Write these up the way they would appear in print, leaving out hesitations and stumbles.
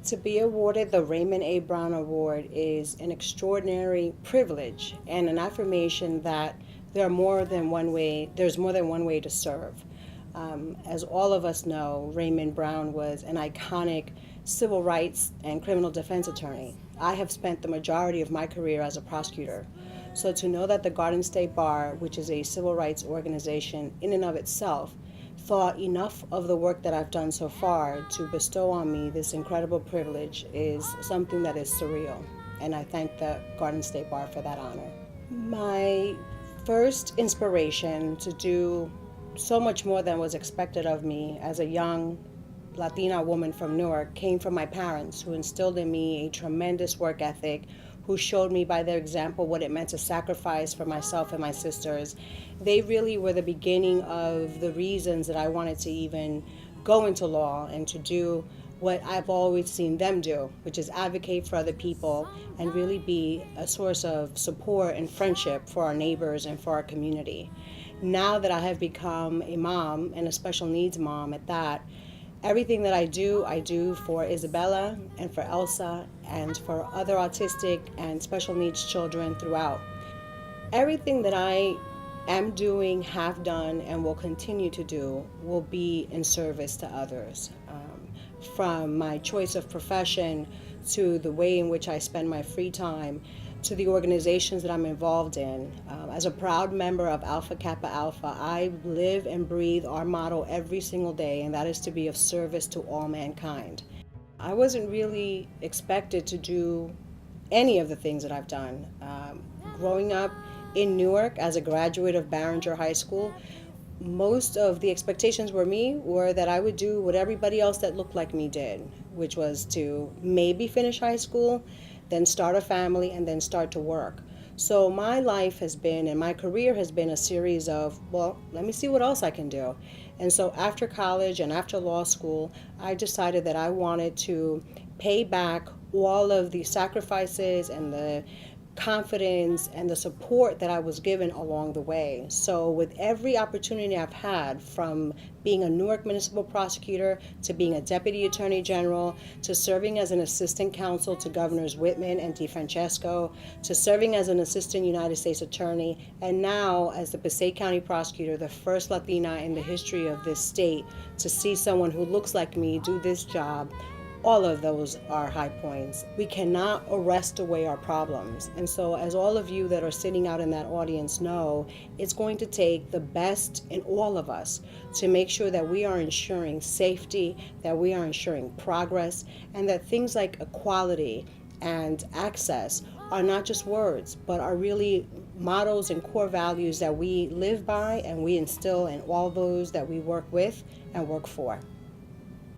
To be awarded the Raymond A. Brown Award is an extraordinary privilege and an affirmation that there's more than one way to serve. As all of us know, Raymond Brown was an iconic civil rights and criminal defense attorney. I have spent the majority of my career as a prosecutor. So to know that the Garden State Bar, which is a civil rights organization in and of itself, thought enough of the work that I've done so far to bestow on me this incredible privilege is something that is surreal. And I thank the Garden State Bar for that honor. My first inspiration to do so much more than was expected of me as a young Latina woman from Newark came from my parents, who instilled in me a tremendous work ethic, who showed me by their example what it meant to sacrifice for myself and my sisters. They really were the beginning of the reasons that I wanted to even go into law and to do what I've always seen them do, which is advocate for other people and really be a source of support and friendship for our neighbors and for our community. Now that I have become a mom, and a special needs mom at that, everything that I do for Isabella and for Elsa and for other autistic and special needs children throughout. Everything that I am doing, have done, and will continue to do will be in service to others. From my choice of profession to the way in which I spend my free time to the organizations that I'm involved in. As a proud member of Alpha Kappa Alpha, I live and breathe our motto every single day, and that is to be of service to all mankind. I wasn't really expected to do any of the things that I've done. Growing up in Newark as a graduate of Barringer High School, most of the expectations were that I would do what everybody else that looked like me did, which was to maybe finish high school, then start a family, and then start to work. So my life has been, and my career has been, a series of, well, let me see what else I can do. And so after college and after law school, I decided that I wanted to pay back all of the sacrifices and the confidence and the support that I was given along the way. So with every opportunity I've had, from being a Newark municipal prosecutor to being a deputy attorney general to serving as an assistant counsel to Governors Whitman and DeFrancesco to serving as an assistant United States attorney, and now as the Passaic County prosecutor, the first Latina in the history of this state to see someone who looks like me do this job, all of those are high points. We cannot arrest away our problems. And so as all of you that are sitting out in that audience know, it's going to take the best in all of us to make sure that we are ensuring safety, that we are ensuring progress, and that things like equality and access are not just words, but are really mottos and core values that we live by and we instill in all those that we work with and work for.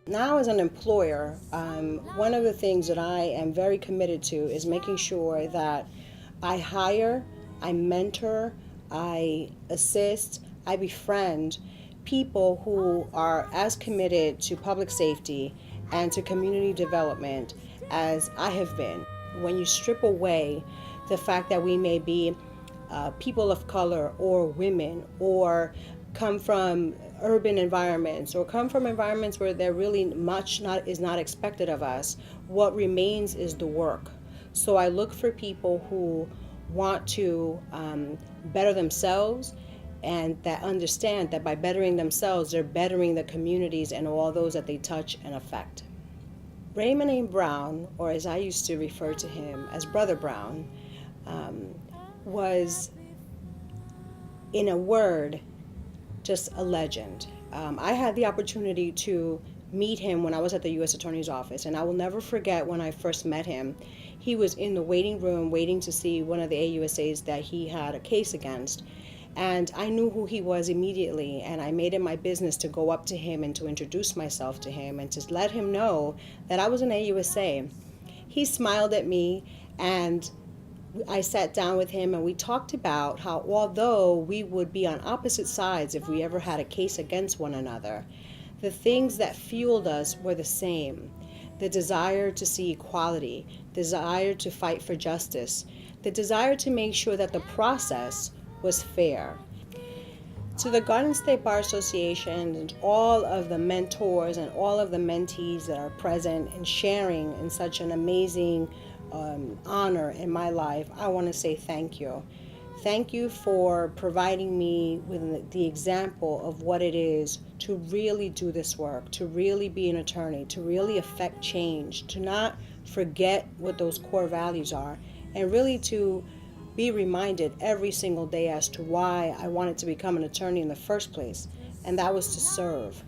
Now as an employer, one of the things that I am very committed to is making sure that I hire, I mentor, I assist, I befriend people who are as committed to public safety and to community development as I have been. When you strip away the fact that we may be people of color or women, or come from urban environments, or come from environments where there really much is not expected of us, what remains is the work. So I look for people who want to better themselves, and that understand that by bettering themselves, they're bettering the communities and all those that they touch and affect. Raymond A. Brown, or as I used to refer to him as Brother Brown, was, in a word, just a legend. I had the opportunity to meet him when I was at the U.S. Attorney's Office, and I will never forget when I first met him. He was in the waiting room waiting to see one of the AUSAs that he had a case against, and I knew who he was immediately, and I made it my business to go up to him and to introduce myself to him and to let him know that I was an AUSA. He smiled at me, and I sat down with him and we talked about how, although we would be on opposite sides if we ever had a case against one another, the things that fueled us were the same. The desire to see equality, desire to fight for justice, the desire to make sure that the process was fair. To the Garden State Bar Association and all of the mentors and all of the mentees that are present and sharing in such an amazing honor in my life, I want to say thank you. Thank you for providing me with the example of what it is to really do this work, to really be an attorney, to really affect change, to not forget what those core values are, and really to be reminded every single day as to why I wanted to become an attorney in the first place, and that was to serve.